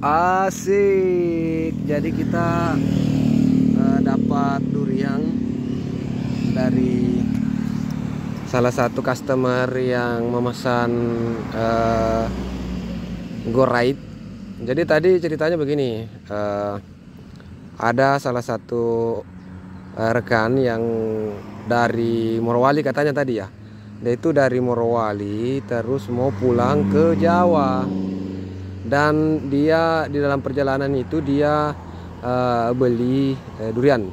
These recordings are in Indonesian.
Asik. Jadi kita dapat durian dari salah satu customer yang memesan go-ride. Jadi tadi ceritanya begini, ada salah satu rekan yang dari Morowali katanya tadi ya. Dia itu dari Morowali terus mau pulang ke Jawa. Dan dia di dalam perjalanan itu dia beli durian.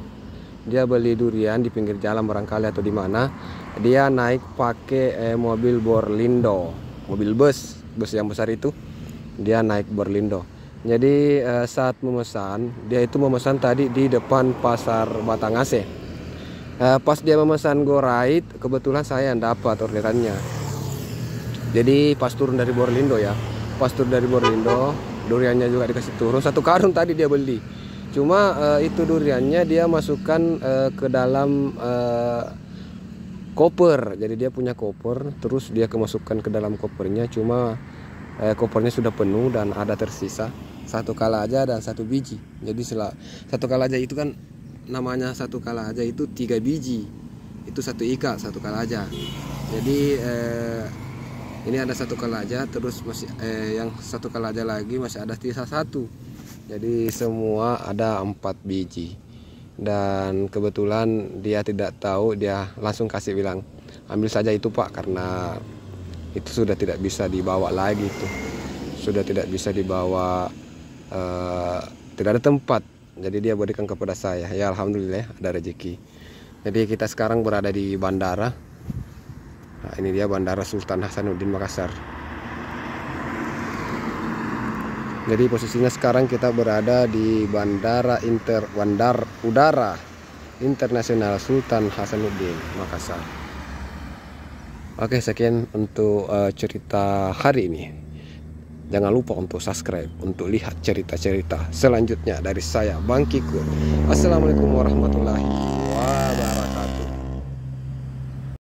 Dia beli durian di pinggir jalan barangkali atau di mana. Dia naik pakai mobil Borlindo, mobil bus yang besar itu. Dia naik Borlindo. Jadi saat memesan, dia itu memesan tadi di depan pasar Batanghase. Pas dia memesan go-ride, kebetulan saya yang dapat orderannya. Jadi pas turun dari Borlindo ya. Pas turun dari Borlindo, duriannya juga dikasih turun. 1 karung tadi dia beli. Cuma itu duriannya dia masukkan ke dalam koper. Jadi dia punya koper, terus dia kemasukkan ke dalam kopernya. Cuma kopernya sudah penuh dan ada tersisa 1 kalaja dan 1 biji. Jadi 1 kalaja itu kan namanya 1 kalaja itu 3 biji. Itu 1 ika 1 kalaja. Jadi ini ada 1 kalaja, terus masih yang 1 kalaja lagi masih ada sisa 1. Jadi semua ada 4 biji. Dan kebetulan dia tidak tahu, dia langsung kasih bilang, ambil saja itu Pak, karena itu sudah tidak bisa dibawa lagi tuh. Sudah tidak bisa dibawa, tidak ada tempat. Jadi dia berikan kepada saya. Ya alhamdulillah ada rezeki. Jadi kita sekarang berada di bandara. Nah, ini dia Bandara Sultan Hasanuddin Makassar. Jadi posisinya sekarang kita berada di Bandara Udara Internasional Sultan Hasanuddin Makassar. Oke, sekian untuk cerita hari ini. Jangan lupa untuk subscribe untuk lihat cerita-cerita selanjutnya dari saya, Bang Kiko. Assalamualaikum warahmatullahi wabarakatuh.